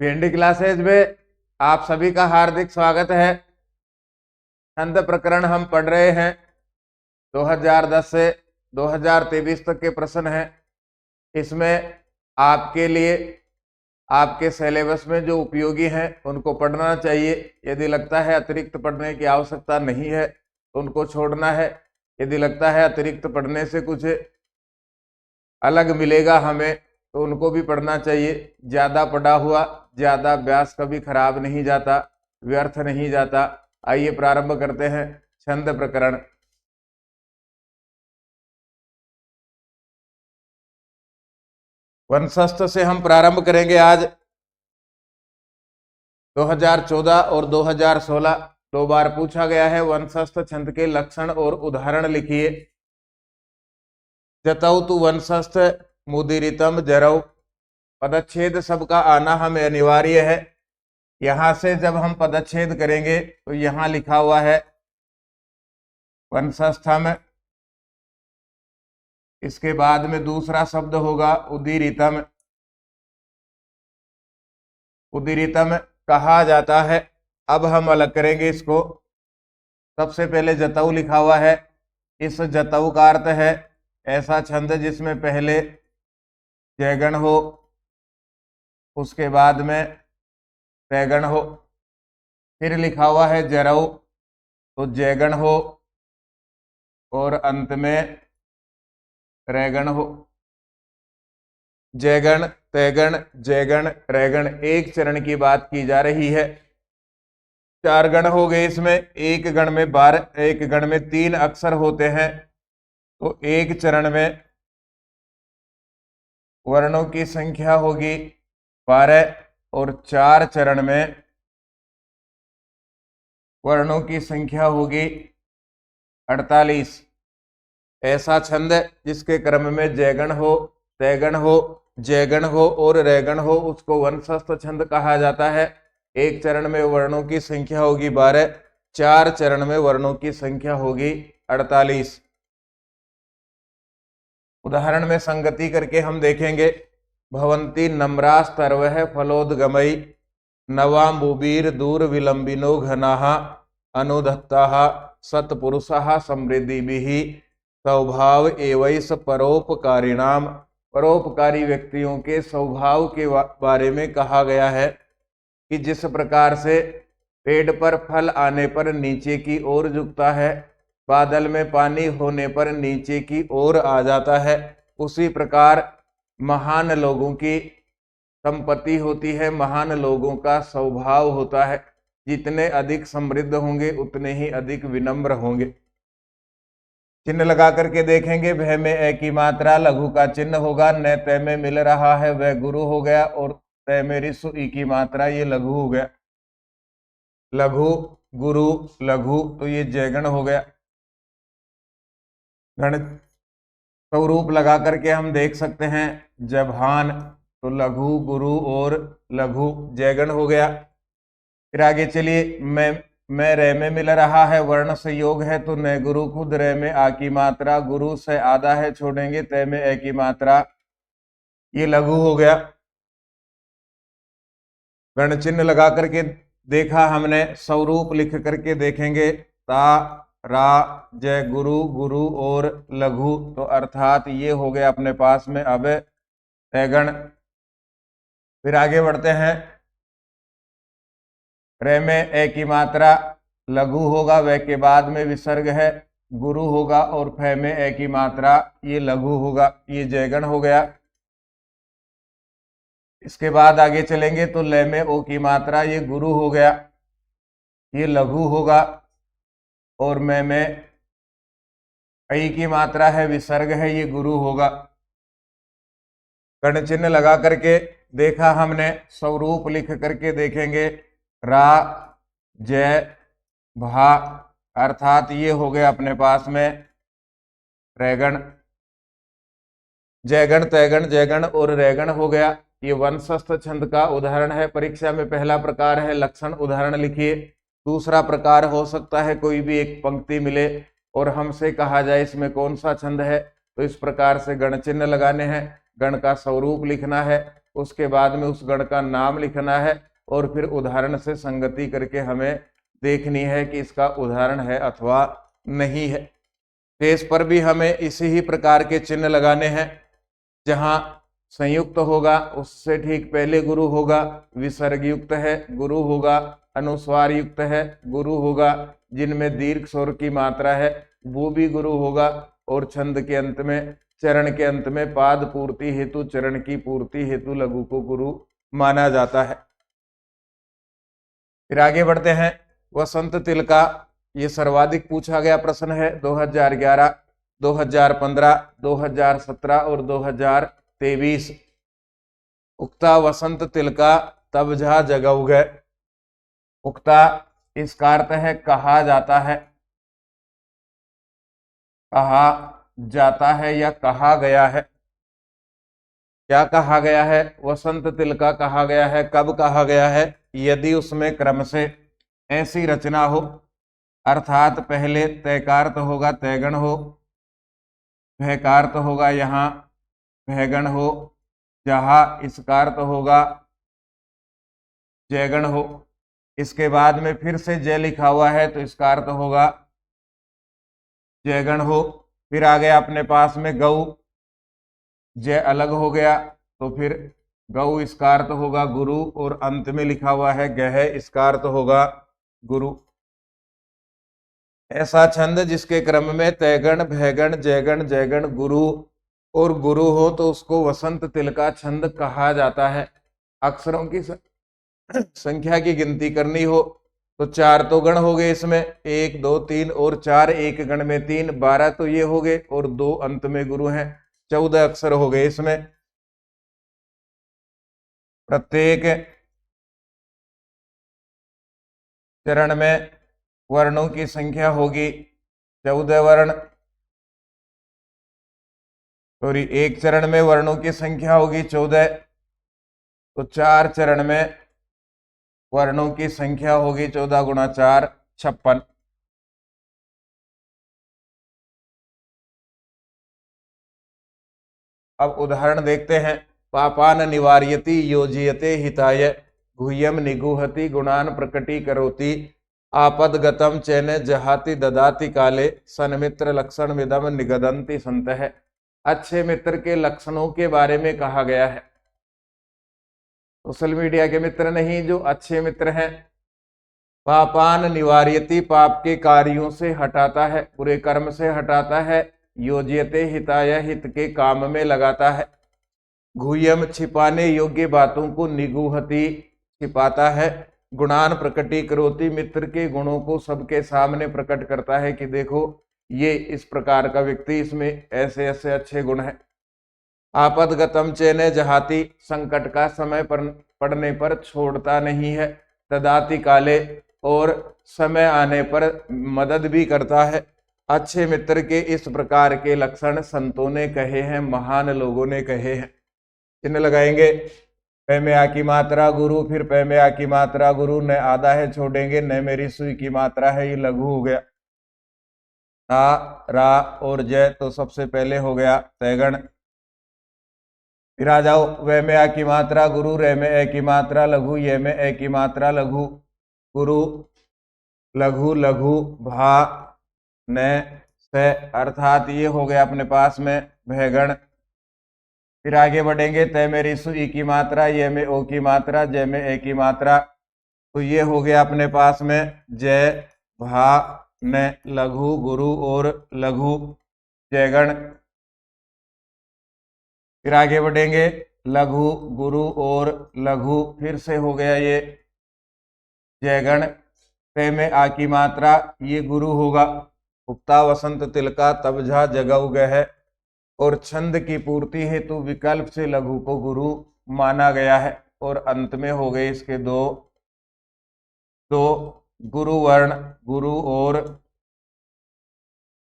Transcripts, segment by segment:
भिंडी क्लासेज में आप सभी का हार्दिक स्वागत है। छंद प्रकरण हम पढ़ रहे हैं। 2010 से 2023 तक के प्रश्न हैं। इसमें आपके लिए आपके सिलेबस में जो उपयोगी हैं उनको पढ़ना चाहिए। यदि लगता है अतिरिक्त पढ़ने की आवश्यकता नहीं है तो उनको छोड़ना है। यदि लगता है अतिरिक्त पढ़ने से कुछ अलग मिलेगा हमें तो उनको भी पढ़ना चाहिए। ज्यादा पढ़ा हुआ ज्यादा अभ्यास कभी खराब नहीं जाता, व्यर्थ नहीं जाता। आइए प्रारंभ करते हैं छंद प्रकरण। वंशस्थ से हम प्रारंभ करेंगे आज। 2014 और 2016 दो बार पूछा गया है। वंशस्थ छंद के लक्षण और उदाहरण लिखिए। जतौ तु वंशस्थ मुदीरितम जरौ। पदच्छेद सबका आना हमें अनिवार्य है। यहां से जब हम पदच्छेद करेंगे तो यहां लिखा हुआ है वंशस्थम, इसके बाद में दूसरा शब्द होगा उदीरितम। उदीरितम कहा जाता है। अब हम अलग करेंगे इसको। सबसे पहले जतऊ लिखा हुआ है। इस जतऊ का अर्थ है ऐसा छंद जिसमें पहले जयगण हो, उसके बाद में तैगण हो। फिर लिखा हुआ है जरऊ, तो जयगण हो और अंत में रैगण हो। जयगण, तैगण, जयगण, रैगण एक चरण की बात की जा रही है। 4 गण हो गए इसमें। एक गण में 12, एक गण में 3 अक्षर होते हैं। तो एक चरण में वर्णों की संख्या होगी 12 और 4 चरण में वर्णों की संख्या होगी 48। ऐसा छंद जिसके क्रम में जयगण हो, तैगण हो, जयगण हो और रैगण हो उसको वंशस्थ छंद कहा जाता है। एक चरण में वर्णों की संख्या होगी 12, 4 चरण में वर्णों की संख्या होगी 48। उदाहरण में संगति करके हम देखेंगे। भवंती नम्रास्तर्वः फलोदगमयी नवाम्बुबीर दूर विलंबिनो घनाः अनुधत्ताः सत्पुरुषाः समृद्धिभिः स्वभाव एवैस परोपकारिणाम। परोपकारी व्यक्तियों के स्वभाव के बारे में कहा गया है कि जिस प्रकार से पेड़ पर फल आने पर नीचे की ओर झुकता है, बादल में पानी होने पर नीचे की ओर आ जाता है, उसी प्रकार महान लोगों की संपत्ति होती है, महान लोगों का स्वभाव होता है। जितने अधिक समृद्ध होंगे उतने ही अधिक विनम्र होंगे। चिन्ह लगा करके देखेंगे। भय में ए की मात्रा लघु का चिन्ह होगा। न तय में मिल रहा है वह गुरु हो गया और तय में ऋसु ई की मात्रा ये लघु हो गया। लघु, गुरु, लघु तो ये जयगण हो गया। गण स्वरूप लगा करके हम देख सकते हैं। जभान तो लघु, गुरु और लघु जयगण हो गया। फिर आगे चलिए। मैं रे में मिल रहा है, वर्ण से योग है तो न गुरु खुद रे में आ की मात्रा, गुरु से आधा है छोड़ेंगे तय में ए की मात्रा, ये लघु हो गया। गण चिन्ह लगा करके देखा हमने। स्वरूप लिख करके देखेंगे। ता, रा, जय, गुरु, गुरु और लघु तो अर्थात ये हो गया अपने पास में अब तैगण। फिर आगे बढ़ते हैं। रे में ए की मात्रा लघु होगा, वह के बाद में विसर्ग है, गुरु होगा और फै में ए की मात्रा ये लघु होगा, ये जयगण हो गया। इसके बाद आगे चलेंगे तो ले में ओ की मात्रा ये गुरु हो गया, ये लघु होगा और मैं में ऐ की मात्रा है विसर्ग है, ये गुरु होगा। कर्ण चिन्ह लगा करके देखा हमने। स्वरूप लिख करके देखेंगे। रा, जय, भा अर्थात ये हो गया अपने पास में रैगण। जयगण, तैगण, जयगण और रैगण हो गया। ये वंशस्थ छंद का उदाहरण है। परीक्षा में पहला प्रकार है लक्षण उदाहरण लिखिए। दूसरा प्रकार हो सकता है कोई भी एक पंक्ति मिले और हमसे कहा जाए इसमें कौन सा छंद है, तो इस प्रकार से गण चिन्ह लगाने हैं, गण का स्वरूप लिखना है उसके बाद में उस गण का नाम लिखना है और फिर उदाहरण से संगति करके हमें देखनी है कि इसका उदाहरण है अथवा नहीं है। शेष पर भी हमें इसी ही प्रकार के चिन्ह लगाने हैं। जहां संयुक्त होगा उससे ठीक पहले गुरु होगा, विसर्ग युक्त है गुरु होगा, अनुस्वार युक्त है गुरु होगा, जिनमें दीर्घ स्वर की मात्रा है वो भी गुरु होगा, और छंद के अंत में, चरण के अंत में पाद पूर्ति हेतु, चरण की पूर्ति हेतु लघु को गुरु माना जाता है। फिर आगे बढ़ते हैं। वसंत तिलका, ये सर्वाधिक पूछा गया प्रश्न है 2011, 2015, 2017 और 2023। उक्ता वसंत तिलका तब जा जगऊ गए। उक्ता इसका अर्थ है कहा जाता है, कहा जाता है या कहा गया है। क्या कहा गया है? वसंत तिलका कहा गया है। कब कहा गया है? यदि उसमें क्रम से ऐसी रचना हो, अर्थात पहले तैकार्त होगा तैगण हो, भयकार्त होगा यहाँ भयगण हो, जहा इसकार्त होगा जयगण हो, इसके बाद में फिर से जय लिखा हुआ है तो इसका अर्थ होगा जयगण हो। फिर आ गया अपने पास में गौ, जय अलग हो गया तो फिर गौ इसका अर्थ होगा गुरु, और अंत में लिखा हुआ है गह, इसका अर्थ होगा गुरु। ऐसा छंद जिसके क्रम में तैगण भयगण जयगण जयगण गुरु और गुरु हो तो उसको वसंत तिलका छंद कहा जाता है। अक्षरों की संख्या की गिनती करनी हो तो 4 तो गण हो गए इसमें, 1 2 3 और 4, एक गण में 3, 12 तो ये हो गए और 2 अंत में गुरु हैं, 14 अक्षर हो गए इसमें। प्रत्येक चरण में वर्णों की संख्या होगी 14 वर्ण, सॉरी एक चरण में वर्णों की संख्या होगी 14, तो 4 चरण में वर्णों की संख्या होगी 14 गुणा 4 56। अब उदाहरण देखते हैं। पापान निवार्यति योजयते हिताय गुह्यम निगुहति गुणान प्रकटीकरोति आपदगतम चैन जहाति ददाति काले सन्मित्र लक्षण विदम निगदंति संतः। अच्छे मित्र के लक्षणों के बारे में कहा गया है। सोशल मीडिया के मित्र नहीं, जो अच्छे मित्र हैं। पापान निवार्यति, पाप के कार्यों से हटाता है, बुरे कर्म से हटाता है। योज्यते हिताय, हित के काम में लगाता है। गुह्यम, छिपाने योग्य बातों को, निगूहति छिपाता है। गुणान प्रकटीकरोति, मित्र के गुणों को सबके सामने प्रकट करता है कि देखो ये इस प्रकार का व्यक्ति, इसमें ऐसे ऐसे अच्छे गुण हैं। आपदगतम चैन जहाती, संकट का समय पर पड़ने पर छोड़ता नहीं है। ददाति काले, और समय आने पर मदद भी करता है। अच्छे मित्र के इस प्रकार के लक्षण संतों ने कहे हैं, महान लोगों ने कहे हैं। चिन्ह लगाएंगे। पै में आ की मात्रा गुरु, फिर पै में आ की मात्रा गुरु, न आधा है छोड़ेंगे, न मेरी सुई की मात्रा है, ये लघु हो गया। रा और जय तो सबसे पहले हो गया तैगण। फिर आ जाओ, वे में आ की मात्रा गुरु, रे में ए की मात्रा लघु, ये में ए की मात्रा लघु, गुरु लघु लघु भा न से, अर्थात ये हो गया अपने पास में भयगण। फिर आगे बढ़ेंगे। तय में रिसु ई की मात्रा, ये में ओ की मात्रा, जय में ए की मात्रा, तो ये हो गया अपने पास में जय भा न लघु गुरु और लघु जयगण। फिर आगे बढ़ेंगे। लघु गुरु और लघु, फिर से हो गया ये जयगण। पे में आ की मात्रा, ये गुरु होगा। उक्ता वसंत तिलका तब झा जगऊ गह, और छंद की पूर्ति हेतु विकल्प से लघु को गुरु माना गया है। और अंत में हो गए इसके दो गुरु वर्ण, गुरु और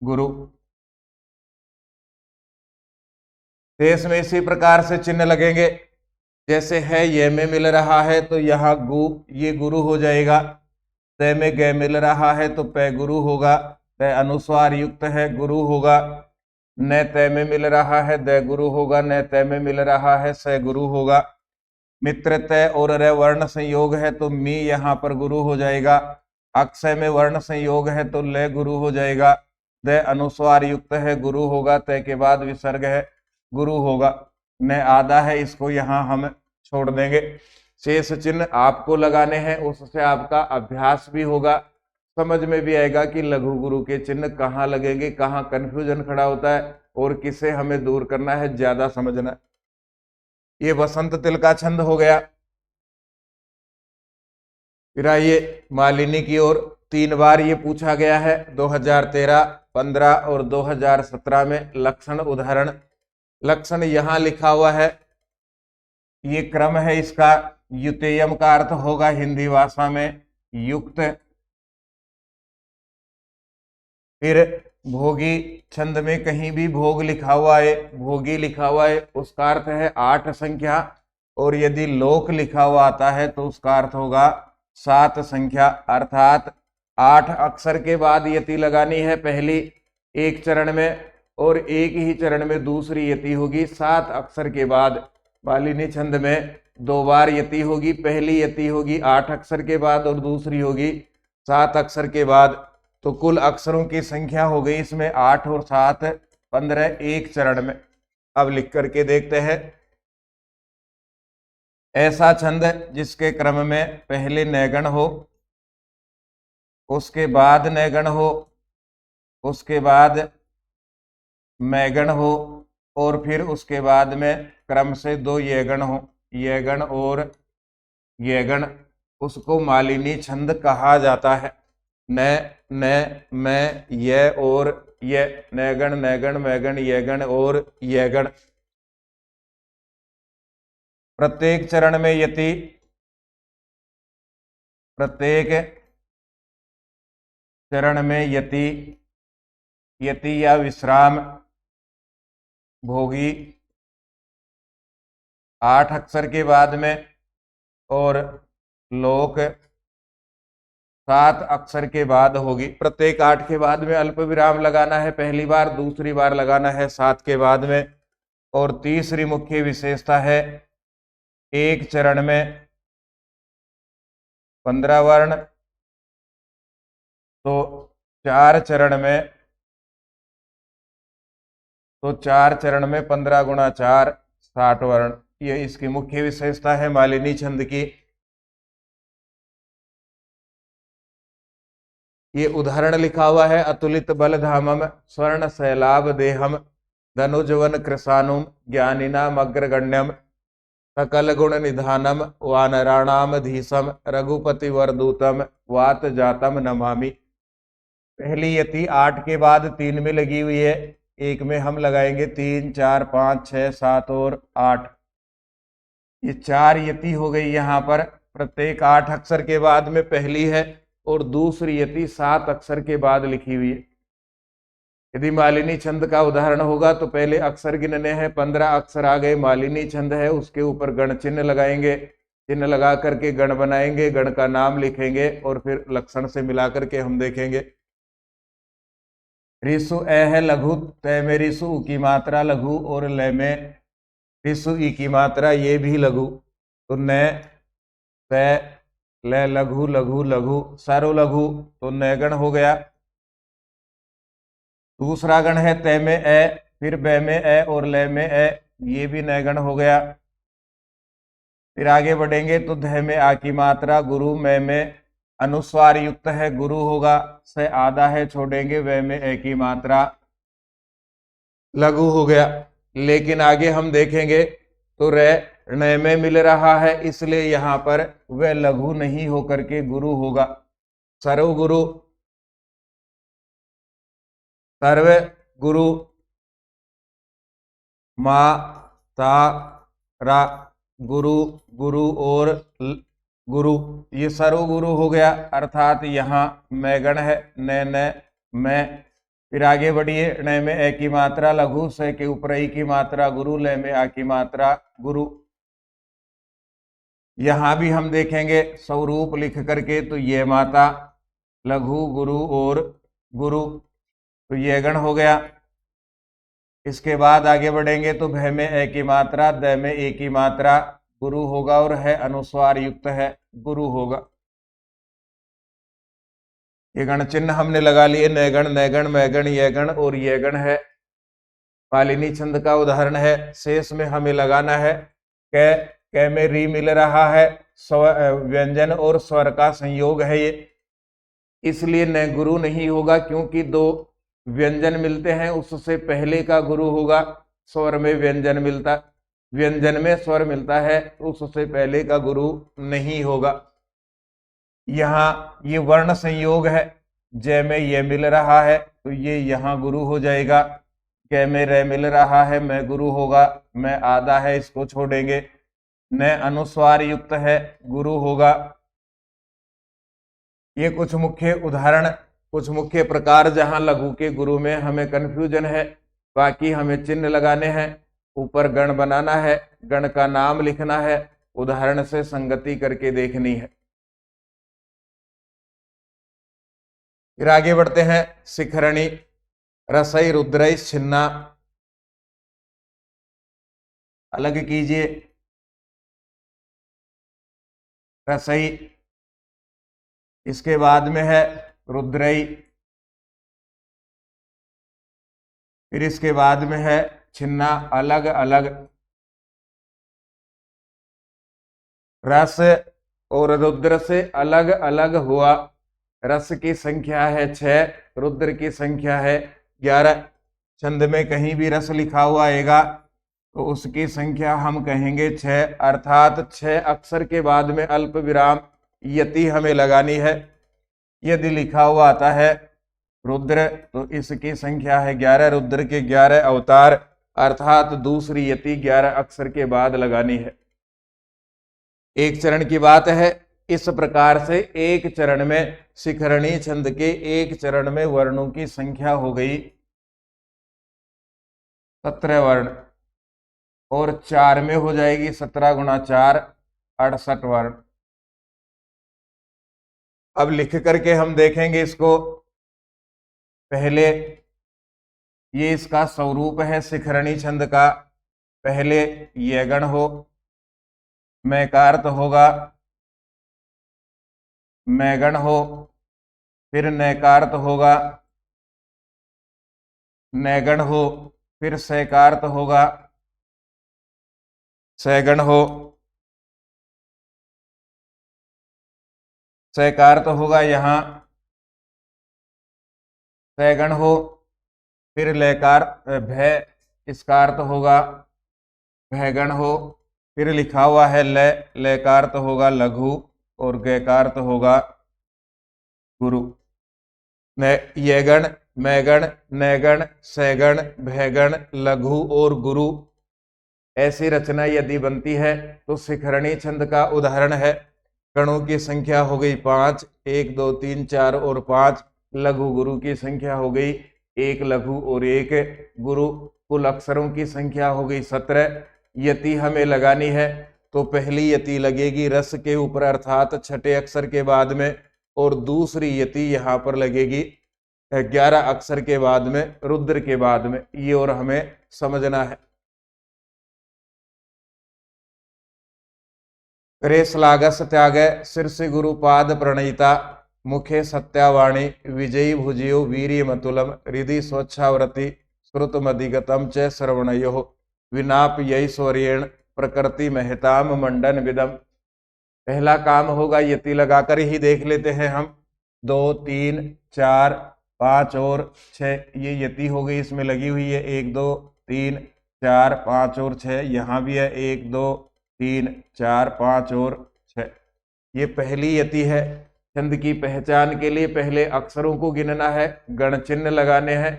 गुरु। शेष में इसी प्रकार से चिन्ह लगेंगे। जैसे है ये में मिल रहा है तो यहाँ गु, ये गुरु हो जाएगा। तय में गय मिल रहा है तो पै गुरु होगा। तय अनुस्वार युक्त है, गुरु होगा। न तय में मिल रहा है द गुरु होगा, न तय में मिल रहा है स गुरु होगा। मित्र तय और रे वर्ण संयोग है तो मी यहाँ पर गुरु हो जाएगा। अक्षय में वर्ण संयोग है तो ले गुरु हो जाएगा। द अनुस्वार युक्त है गुरु होगा। तय के बाद विसर्ग है गुरु होगा। न आधा है, इसको यहाँ हम छोड़ देंगे। शेष चिन्ह आपको लगाने हैं, उससे आपका अभ्यास भी होगा, समझ में भी आएगा कि लघु गुरु के चिन्ह कहाँ लगेंगे, कहाँ कंफ्यूजन खड़ा होता है और किसे हमें दूर करना है, ज्यादा समझना है। ये वसंत तिल का छंद हो गया। फिर आइए मालिनी की ओर। 3 बार ये पूछा गया है, 2013, 15 और 2017 में। लक्षण उदाहरण, लक्षण यहां लिखा हुआ है, ये क्रम है इसका। युतेयम का अर्थ होगा हिंदी भाषा में युक्त। फिर भोगी, छंद में कहीं भी भोग लिखा हुआ है, भोगी लिखा हुआ है, उसका अर्थ है 8 संख्या। और यदि लोक लिखा हुआ आता है तो उसका अर्थ होगा 7 संख्या। अर्थात 8 अक्षर के बाद यति लगानी है पहली एक चरण में, और एक ही चरण में दूसरी यति होगी 7 अक्षर के बाद। मालिनी छंद में 2 बार यति होगी, पहली यति होगी 8 अक्षर के बाद और दूसरी होगी 7 अक्षर के बाद। तो कुल अक्षरों की संख्या हो गई इसमें 8 और 7 15 एक चरण में। अब लिख करके देखते हैं। ऐसा छंद जिसके क्रम में पहले नैगण हो, उसके बाद नैगण हो, उसके बाद मैगण हो, और फिर उसके बाद में क्रम से 2 यगण हो, यगण और यगण, उसको मालिनी छंद कहा जाता है। न न मैं ये और ये, नैगण नैगण मैगण यगण और यगण। प्रत्येक चरण में यति, प्रत्येक चरण में यति, यति या विश्राम, भोगी 8 अक्षर के बाद में, और लोक 7 अक्षर के बाद होगी। प्रत्येक 8 के बाद में अल्प विराम लगाना है पहली बार, दूसरी बार लगाना है 7 के बाद में। और तीसरी मुख्य विशेषता है, एक चरण में 15 वर्ण, तो 4 चरण में, तो 4 चरण में 15 गुणा 4 60 वर्ण। ये इसकी मुख्य विशेषता है मालिनी छंद की। ये उदाहरण लिखा हुआ है। अतुलित बल धामम स्वर्ण सैलाभ देहम धनुजवन कृशानुम ज्ञानिनाम अग्रगण्यम सकल गुण निधानम वानराणाम धीसम रघुपति वरदूतम वात जातम नमामि। पहली यति 8 के बाद 3 में लगी हुई है, एक में हम लगाएंगे 3 4 5 6 7 और 8। ये 4 यति हो गई यहाँ पर। प्रत्येक 8 अक्षर के बाद में पहली है और दूसरी यति 7 अक्षर के बाद लिखी हुई है। यदि मालिनी छंद का उदाहरण होगा तो पहले अक्षर गिनने हैं, 15 अक्षर आ गए, मालिनी छंद है, उसके ऊपर गण चिन्ह लगाएंगे, चिन्ह लगा करके गण बनाएंगे, गण का नाम लिखेंगे और फिर लक्षण से मिला करके हम देखेंगे। रिसु ए है लघु, तय में रिसु की मात्रा लघु और लय में रिसु ई की मात्रा ये भी लघु। तो न तय ल लघु लघु लघु सारो लघु, तो नैगण हो गया। दूसरा गण है तय में ए, फिर बै में ए और लय में ए, ये भी नैगण हो गया। फिर आगे बढ़ेंगे तो ध में आ की मात्रा गुरु, मै में अनुस्वार युक्त है गुरु होगा, से आधा है छोड़ेंगे, वह में ए की मात्रा लघु हो गया। लेकिन आगे हम देखेंगे तो रे न में मिल रहा है, इसलिए यहाँ पर वह लघु नहीं होकर के गुरु होगा। सर्व गुरु, सर्व गुरु, मा ता रा गुरु, गुरु और गुरु, ये सर्व गुरु हो गया। अर्थात यहाँ मैगण है न मैं। फिर आगे बढ़िए, न में ए की मात्रा लघु, से के ऊपर ई की मात्रा गुरु, लय में आ की मात्रा गुरु। यहां भी हम देखेंगे स्वरूप लिख करके, तो ये माता लघु गुरु और गुरु, तो ये गण हो गया। इसके बाद आगे बढ़ेंगे तो भय में ए की मात्रा, द में ए की मात्रा गुरु होगा, और है अनुस्वार युक्त है, गुरु होगा। ये गण चिन्ह हमने लगा लिए, नैगण, नैगण, मैगण, ये गण और ये गण है। पालिनी छंद का उदाहरण है। शेष में हमें लगाना है कै में री मिल रहा है, व्यंजन और स्वर का संयोग है ये, इसलिए न गुरु नहीं होगा, क्योंकि दो व्यंजन मिलते हैं, उससे पहले का गुरु होगा। स्वर में व्यंजन मिलता, व्यंजन में स्वर मिलता है, उससे पहले का गुरु नहीं होगा। यहाँ ये वर्ण संयोग है, जय में ये मिल रहा है तो ये यहाँ गुरु हो जाएगा। कै में रे मिल रहा है, मैं गुरु होगा, मैं आधा है इसको छोड़ेंगे। न अनुस्वार युक्त है, गुरु होगा। ये कुछ मुख्य उदाहरण, कुछ मुख्य प्रकार जहां लघु के गुरु में हमें कंफ्यूजन है। बाकी हमें चिन्ह लगाने हैं, ऊपर गण बनाना है, गण का नाम लिखना है, उदाहरण से संगति करके देखनी है। फिर आगे बढ़ते हैं। शिखरणी, रसई, रुद्रई, छिन्ना। अलग कीजिए। रसई, इसके बाद में है रुद्रई, फिर इसके बाद में है छिन्ना। अलग अलग रस और रुद्र से अलग अलग हुआ। रस की संख्या है 6, रुद्र की संख्या है 11। छंद में कहीं भी रस लिखा हुआ आएगा तो उसकी संख्या हम कहेंगे 6, अर्थात 6 अक्षर के बाद में अल्प विराम यति हमें लगानी है। यदि लिखा हुआ आता है रुद्र तो इसकी संख्या है 11, रुद्र के 11 अवतार, अर्थात दूसरी यति 11 अक्षर के बाद लगानी है। एक चरण की बात है। इस प्रकार से एक चरण में शिखरणी छंद के एक चरण में वर्णों की संख्या हो गई 17 वर्ण, और 4 में हो जाएगी 17 गुणा 4 68 वर्ण। अब लिख करके हम देखेंगे इसको। पहले ये इसका स्वरूप है शिखरणी छंद का। पहले ये गण हो, मैकार्त होगा, मैगण हो, फिर नैकार्त होगा, नैगण हो, फिर सैकार्त होगा, सैगण हो, सैकार्त होगा यहाँ, सैगण हो, फिर लैकार भय इसका अर्थ होगा भयगण हो, फिर लिखा हुआ है लैकार्त होगा लघु, और गैकार्त होगा गुरु। यगण, मैगण, नैगण, सैगण, भयगण, लघु और गुरु, ऐसी रचना यदि बनती है तो शिखरणी छंद का उदाहरण है। गणों की संख्या हो गई 5, 1 2 3 4 और 5। लघु गुरु की संख्या हो गई 1 लघु और 1 गुरु। कुल अक्षरों की संख्या हो गई 17। यति हमें लगानी है तो पहली यति लगेगी रस के ऊपर, अर्थात छठे अक्षर के बाद में, और दूसरी यति यहाँ पर लगेगी 11 अक्षर के बाद में, रुद्र के बाद में। ये और हमें समझना है। करे श्लाघस त्याग, शीर्ष गुरुपाद प्रणयिता, मुखे सत्यावाणी, विजयी भुजयो वीर्यमतुलम, हृदि स्वच्छाव्रति, श्रुतमधिगतम च श्रवणयो, विनापयैश्वर्येण प्रकृति महताम मंडन विदम। पहला काम होगा यति लगाकर ही देख लेते हैं हम। 2 3 4 5 और 6, ये यति हो गई, इसमें लगी हुई है 1 2 3 4 5 और 6। यहाँ भी है 1 2 3 4 5 और 6। ये पहली यति है। छंद की पहचान के लिए पहले अक्षरों को गिनना है, गण चिन्ह लगाने हैं,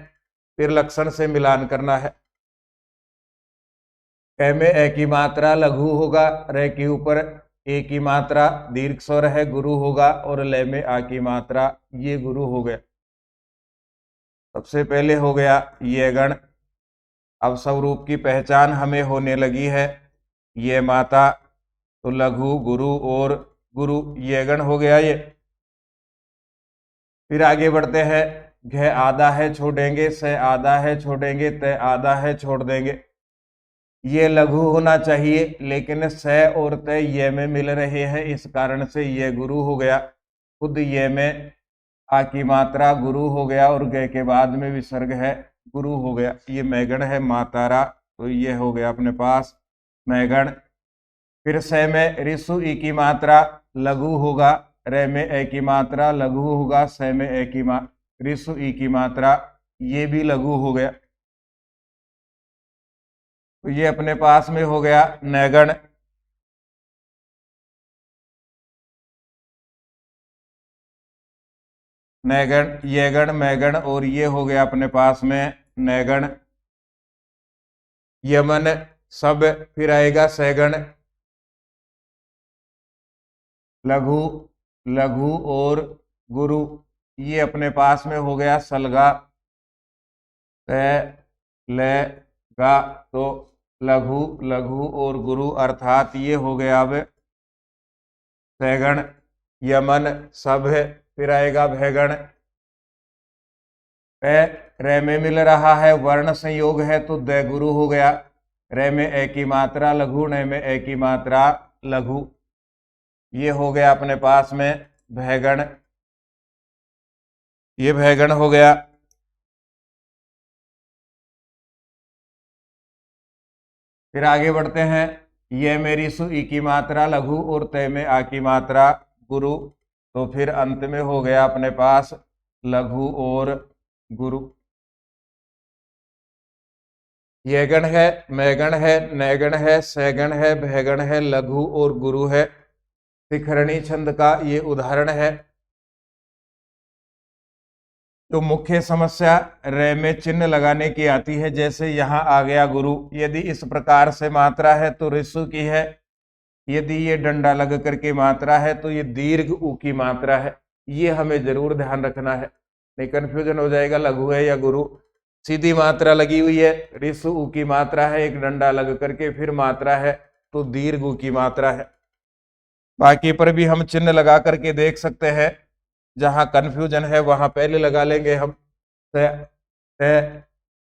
फिर लक्षण से मिलान करना है। क में ए की मात्रा लघु होगा, रे के ऊपर ए की मात्रा दीर्घ स्वर है, गुरु होगा, और ले में आ की मात्रा, ये गुरु हो गया। सबसे पहले हो गया ये गण। अब स्वरूप की पहचान हमें होने लगी है। ये माता तो लघु गुरु और गुरु, ये गण हो गया ये। फिर आगे बढ़ते हैं। घ आधा है छोड़ेंगे, से आधा है छोड़ेंगे, ते आधा है छोड़ देंगे। ये लघु होना चाहिए, लेकिन स और त ये में मिल रहे हैं, इस कारण से ये गुरु हो गया। खुद ये में आ की मात्रा गुरु हो गया और ग के बाद में विसर्ग है, गुरु हो गया। ये मैगण है मातारा, तो ये हो गया अपने पास मैगण। फिर से में रिसु ई की मात्रा लघु होगा, रे में ए की मात्रा लघु होगा, से में ए की रिसु ई की मात्रा ये भी लघु हो गया। तो ये अपने पास में हो गया नैगण। नैगण, ये गण, मैगण, और ये हो गया अपने पास में नैगण। यमन सब, फिर आएगा सैगण, लघु, लघु और गुरु, ये अपने पास में हो गया सलगा, ले गा, तो लघु, लघु और गुरु, अर्थात ये हो गया अब सैगण। यमन सब, फिर आएगा भैगण। रे में मिल रहा है, वर्ण संयोग है, तो द गुरु हो गया। रे में ए की मात्रा लघु, ने में ए की मात्रा लघु, ये हो गया अपने पास में भैगण। ये भैगण हो गया। फिर आगे बढ़ते हैं। ये मेरी सु ई की मात्रा लघु और तय में आ की मात्रा गुरु, तो फिर अंत में हो गया अपने पास लघु और गुरु। ये गण है, मैगण है, नैगण है, सैगण है, भैगण है, लघु और गुरु है। शिखरणी छंद का ये उदाहरण है। तो मुख्य समस्या रे में चिन्ह लगाने की आती है। जैसे यहां आ गया गुरु, यदि इस प्रकार से मात्रा है तो ऋषु की है, यदि ये डंडा लग करके मात्रा है तो ये दीर्घ ऊ की मात्रा है। ये हमें जरूर ध्यान रखना है, नहीं कंफ्यूजन हो जाएगा लघु है या गुरु। सीधी मात्रा लगी हुई है, ऋषु ऊ की मात्रा है, एक डंडा लग करके फिर मात्रा है, तो दीर्घ ऊ की मात्रा है। बाकी पर भी हम चिन्ह लगा करके देख सकते हैं, जहां कंफ्यूजन है वहां पहले लगा लेंगे हम। से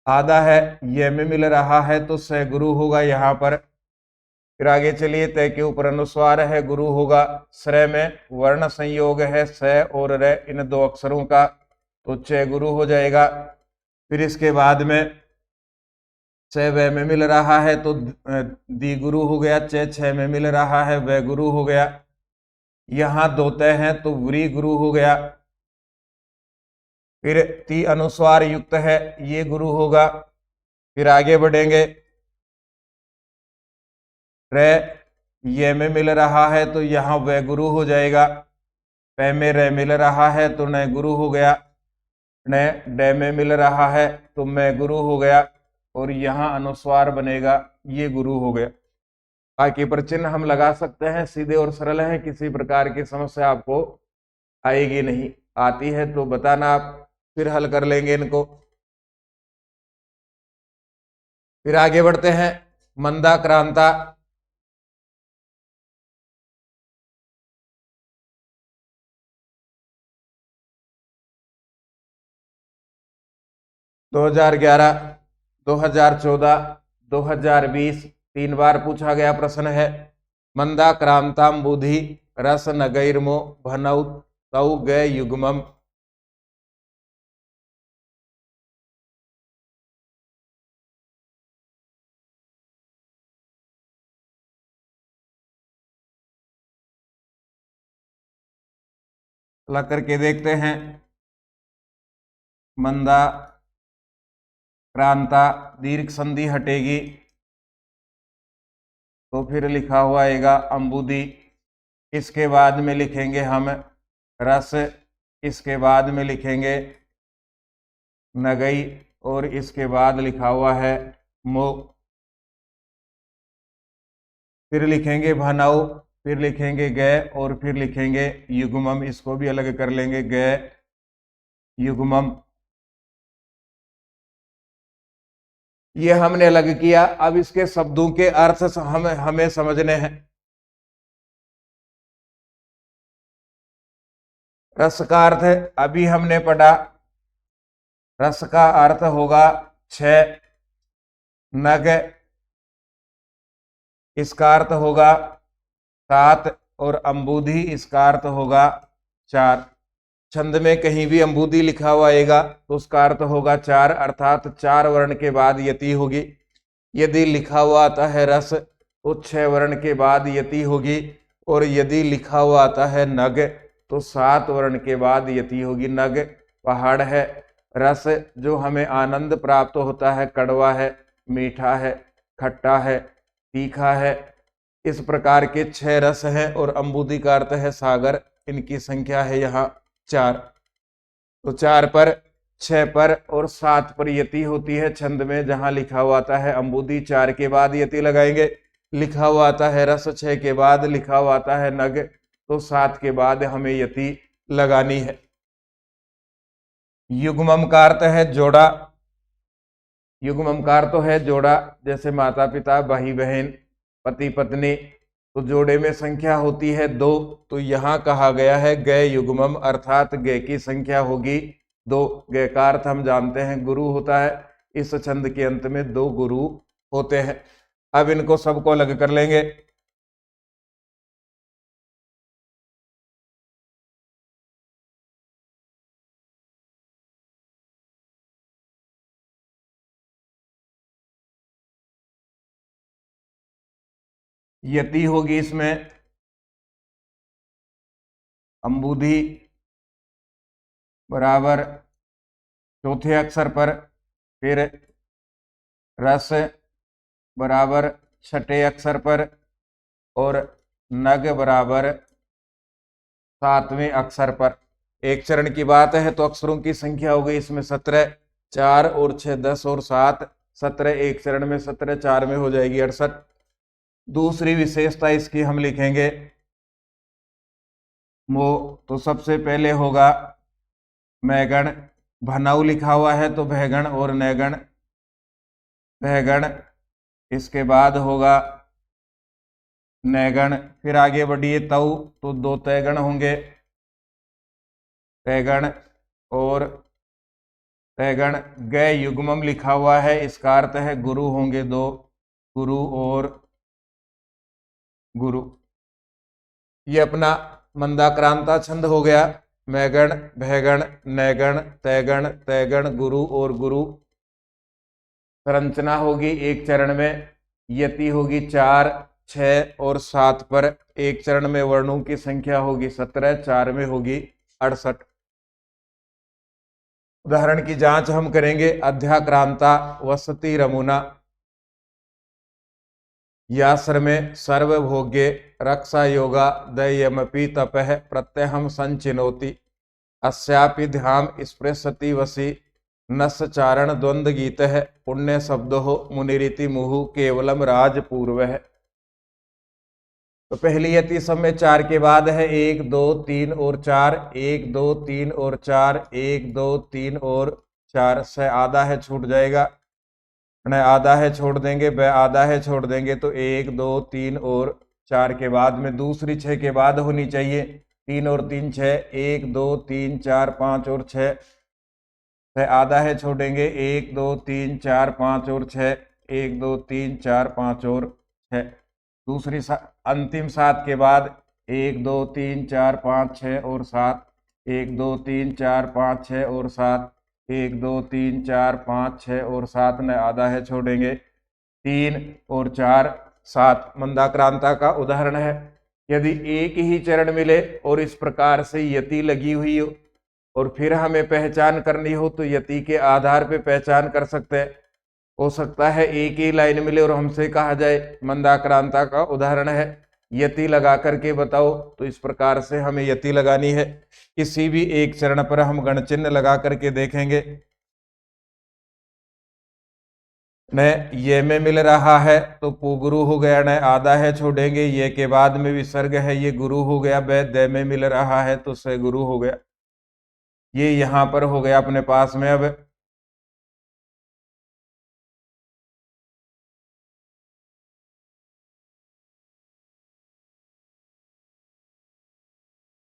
आधा है, ये में मिल रहा है, तो से गुरु होगा यहाँ पर। फिर आगे चलिए, तय के ऊपर अनुस्वार है, गुरु होगा। श्रय में वर्ण संयोग है, स और रे, इन दो अक्षरों का, तो च गुरु हो जाएगा। फिर इसके बाद में च व में मिल रहा है, तो दी गुरु हो गया। च छ में मिल रहा है, व गुरु हो गया। यहां दो तय हैं, तो व्री गुरु हो गया। फिर ती अनुस्वार युक्त है, ये गुरु होगा। फिर आगे बढ़ेंगे, रे ये में मिल रहा है, तो यहाँ व गुरु हो जाएगा। प में रे मिल रहा है, तो न गुरु हो गया। न डे में मिल रहा है, तो मैं गुरु हो गया, और यहाँ अनुस्वार बनेगा, ये गुरु हो गया। बाकी पर चिन्ह हम लगा सकते हैं, सीधे और सरल है, किसी प्रकार की समस्या आपको आएगी नहीं। आती है तो बताना, आप फिर हल कर लेंगे इनको। फिर आगे बढ़ते हैं, मंदा क्रांता। 2011, 2014, 2020 3 बार पूछा गया प्रश्न है। मंदा क्रांताम बुधि रस नगैर्मो भनौ तौ गय युग्मम। लग करके देखते हैं। मंदा क्रांता, दीर्घ संधि हटेगी, तो फिर लिखा हुआ आएगा अंबुदी। इसके बाद में लिखेंगे हम रस, इसके बाद में लिखेंगे नगई, और इसके बाद लिखा हुआ है मो। फिर लिखेंगे भनौ, फिर लिखेंगे गय, और फिर लिखेंगे युग्मम। इसको भी अलग कर लेंगे, गय युग्मम। ये हमने अलग किया। अब इसके शब्दों के अर्थ हमें समझने हैं। रस का अर्थ अभी हमने पढ़ा, रस का अर्थ होगा 6 नग, इसका अर्थ होगा 7 और अंबुधि इसका अर्थ होगा 4। छंद में कहीं भी अंबुधि लिखा हुआ आएगा तो उसका अर्थ होगा 4, अर्थात 4 वर्ण के बाद यति होगी। यदि लिखा हुआ आता है रस तो 6 वर्ण के बाद यति होगी, और यदि लिखा हुआ आता है नग तो 7 वर्ण के बाद यति होगी। नग पहाड़ है, रस जो हमें आनंद प्राप्त होता है, कड़वा है, मीठा है, खट्टा है, तीखा है, इस प्रकार के 6 रस हैं। और अंबुधि का अर्थ है सागर, इनकी संख्या है यहाँ 4। तो 4 पर, 6 पर और 7 पर यति होती है छंद में। जहां लिखा हुआ आता है अंबुधि 4 के बाद यति लगाएंगे, लिखा हुआ आता है रस 6 के बाद, लिखा हुआ आता है नग तो 7 के बाद हमें यति लगानी है। युग्मम का अर्थ है जोड़ा। युग्मम का अर्थ तो है जोड़ा, जैसे माता पिता, भाई बहन, पति पत्नी, तो जोड़े में संख्या होती है 2। तो यहाँ कहा गया है गय युग्मम, अर्थात गय की संख्या होगी 2। गय का अर्थ हम जानते हैं गुरु होता है। इस छंद के अंत में 2 गुरु होते हैं। अब इनको सबको अलग कर लेंगे। यति होगी इसमें अंबुधि बराबर चौथे अक्षर पर, फिर रस बराबर छठे अक्षर पर, और नग बराबर 7वें अक्षर पर। एक चरण की बात है तो अक्षरों की संख्या हो गई इसमें 17। 4 और 6 10 और 7 17, एक चरण में 17, 4 में हो जाएगी 68। दूसरी विशेषता इसकी हम लिखेंगे मो, तो सबसे पहले होगा मैगण। भनऊ लिखा हुआ है तो भैगण और नैगण, भैगण। इसके बाद होगा नैगण। फिर आगे बढ़िए तऊ, तो 2 तैगण होंगे, तैगण और तैगण। गय युग्मम लिखा हुआ है, इसका अर्थ है गुरु होंगे 2, गुरु और गुरु। ये अपना मंदाक्रांता छंद हो गया। मैगण, भैगण, नैगण, तैगण, तैगण, गुरु और गुरु। संरचना होगी एक चरण में, यति होगी 4, 6 और 7 पर। एक चरण में वर्णों की संख्या होगी 17, 4 में होगी 68। उदाहरण की जांच हम करेंगे। अध्याक्रांता वसति रमुना, याश्रमे सर्वभोग्ये रक्षा योगा दयमपि तपः प्रत्यहम संचिनोति अस्यापि ध्याम स्पृशति वसी नस चारण द्वंद्व गीत है पुण्य शब्दो मुनिरीति मुहु केवलम राजपूर्व है। तो पहली यति सब में 4 के बाद है 1 2 3 और 4, 1 2 3 और 4, 1 2 3 और 4 से आधा है छूट जाएगा, न आधा है छोड़ देंगे, ब आधा है छोड़ देंगे, तो 1 2 3 और 4 के बाद में दूसरी 6 के बाद होनी चाहिए। 3 और 3 6, 1 2 3 4 5 और 6 से आधा है छोड़ेंगे, 1 2 3 4 5 और 6, 1 2 3 4 5 और 6। दूसरी अंतिम 7 के बाद 1 2 3 4 5 6 और 7, 1 2 3 4 5 6 और 7, 1 2 3 4 5 6 और 7 ने आधा है छोड़ेंगे, 3 और 4 7। मंदाक्रांता का उदाहरण है। यदि एक ही चरण मिले और इस प्रकार से यति लगी हुई हो और फिर हमें पहचान करनी हो तो यति के आधार पे पहचान कर सकते हैं। हो सकता है एक ही लाइन मिले और हमसे कहा जाए, मंदाक्रांता का उदाहरण है, यति लगा करके बताओ, तो इस प्रकार से हमें यति लगानी है। किसी भी एक चरण पर हम गण चिन्ह लगा करके देखेंगे। न ये में मिल रहा है तो पु गुरु हो गया, न आधा है छोड़ेंगे, ये के बाद में विसर्ग है, ये गुरु हो गया। ब द में मिल रहा है तो से गुरु हो गया। ये यहां पर हो गया अपने पास में। अब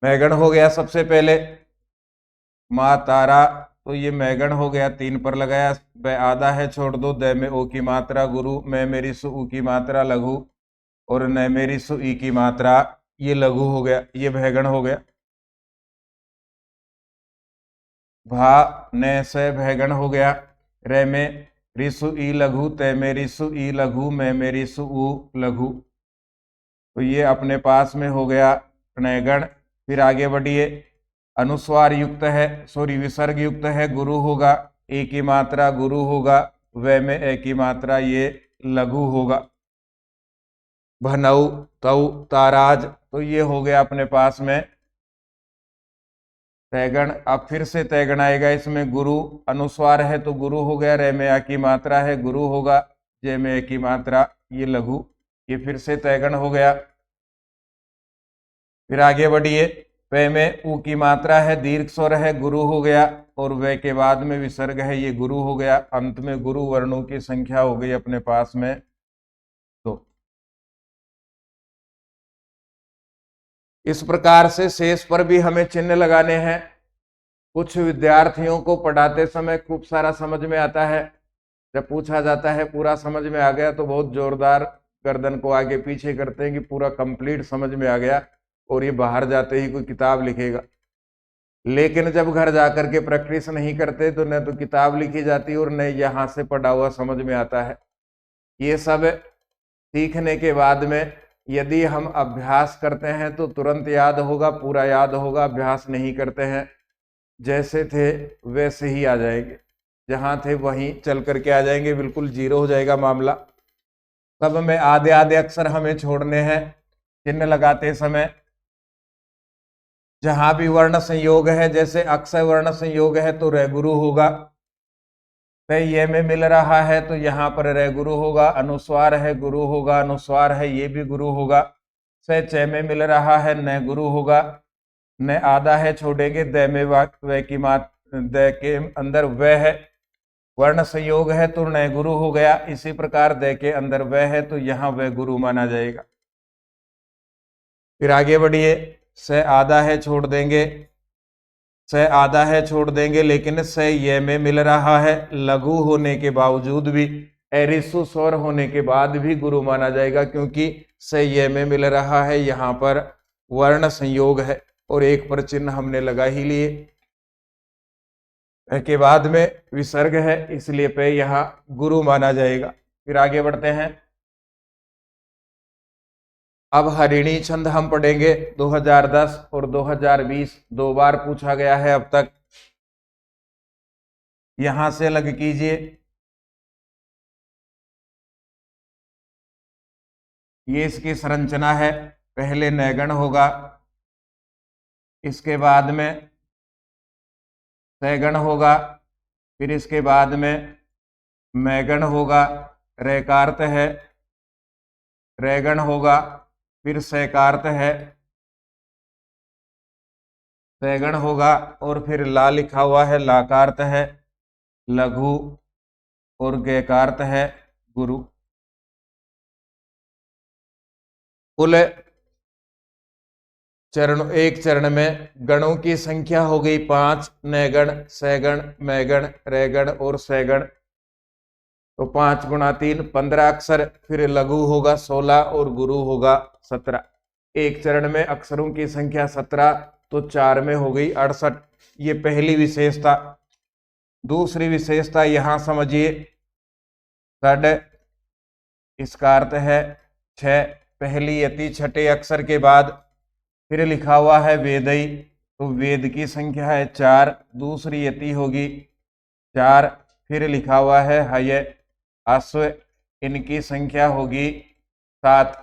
मैगण हो गया सबसे पहले, माँ तारा, तो ये मैगण हो गया, 3 पर लगाया, ब आधा है छोड़ दो, द में ओ की मात्रा गुरु, मैं मेरी सु ऊ की मात्रा लघु, और न मेरी सु ई की मात्रा ये लघु हो गया, ये भयगण हो गया। भा न से भयगण हो गया। रे में रिसु ई लघु, ते में रिसु ई लघु, मैं मेरी सु ऊ लघु, तो ये अपने पास में हो गया प्रणयगण। फिर आगे बढ़िए, अनुस्वार युक्त है, सॉरी विसर्ग युक्त है, गुरु होगा, ए की मात्रा गुरु होगा, व में ए की मात्रा ये लघु होगा। भनऊ तऊ ताराज, तो ये हो गया अपने पास में तैगण। अब फिर से तैगण आएगा, इसमें गुरु अनुस्वार है तो गुरु हो गया, रे में आ की मात्रा है गुरु होगा, जे में ए की मात्रा ये लघु, ये फिर से तैगण हो गया। फिर आगे बढ़िए, पे में ऊ की मात्रा है, दीर्घ स्वर है, गुरु हो गया, और वे के बाद में विसर्ग है, ये गुरु हो गया। अंत में गुरु वर्णों की संख्या हो गई अपने पास में तो। इस प्रकार से शेष पर भी हमें चिन्ह लगाने हैं। कुछ विद्यार्थियों को पढ़ाते समय खूब सारा समझ में आता है, जब पूछा जाता है पूरा समझ में आ गया तो बहुत जोरदार गर्दन को आगे पीछे करते हैं कि पूरा कंप्लीट समझ में आ गया, और ये बाहर जाते ही कोई किताब लिखेगा। लेकिन जब घर जाकर के प्रैक्टिस नहीं करते तो न तो किताब लिखी जाती और न यहाँ से पढ़ा हुआ समझ में आता है। ये सब सीखने के बाद में यदि हम अभ्यास करते हैं तो तुरंत याद होगा, पूरा याद होगा। अभ्यास नहीं करते हैं, जैसे थे वैसे ही आ जाएंगे, जहाँ थे वहीं चल करके आ जाएंगे, बिल्कुल जीरो हो जाएगा मामला। सब में आधे आधे अक्षर हमें छोड़ने हैं चिन्ह लगाते समय। जहां भी वर्ण संयोग है, जैसे अक्षय वर्ण संयोग है तो रे गुरु होगा, ये में मिल रहा है तो यहाँ पर रे गुरु होगा। अनुस्वार है गुरु होगा, अनुस्वार है ये भी गुरु होगा। से च में मिल रहा है न गुरु होगा, न आधा है छोड़ेंगे, द में व की मात द के अंदर व है, वर्ण संयोग है तो न गुरु हो गया। इसी प्रकार द के अंदर व है तो यहाँ व गुरु माना जाएगा। फिर आगे बढ़िए, से आधा है छोड़ देंगे, से आधा है छोड़ देंगे, लेकिन से ये में मिल रहा है, लघु होने के बावजूद भी, एरिसु स्वर होने के बाद भी गुरु माना जाएगा, क्योंकि से ये में मिल रहा है, यहाँ पर वर्ण संयोग है और एक पर चिन्ह हमने लगा ही लिए। के बाद में विसर्ग है, इसलिए पे यहाँ गुरु माना जाएगा। फिर आगे बढ़ते हैं। अब हरिणी छंद हम पढ़ेंगे। 2010 और 2020 दो बार पूछा गया है अब तक। यहां से लग कीजिए, ये इसकी संरचना है। पहले नैगण होगा, इसके बाद में सैगण होगा, फिर इसके बाद में मैगण होगा, रेकार्त है, रेगण होगा, फिर सैकार्त है, सैगण होगा, और फिर ला लिखा हुआ है, लाकार्त है, लघु, और गैकार्त है, गुरु। कुल चरण, एक चरण में गणों की संख्या हो गई 5, नैगण, सैगण, मैगण, रेगण और सैगण। तो 5 गुणा 3 15 अक्षर, फिर लघु होगा 16 और गुरु होगा 17। एक चरण में अक्षरों की संख्या 17, तो 4 में हो गई 68। ये पहली विशेषता। दूसरी विशेषता यहां समझिए, षड, इसका अर्थ है 6, पहली यति छठे अक्षर के बाद, फिर लिखा हुआ है वेदई, तो वेद की संख्या है 4, दूसरी यति होगी 4, फिर लिखा हुआ है हय, अश्व, इनकी संख्या होगी 7।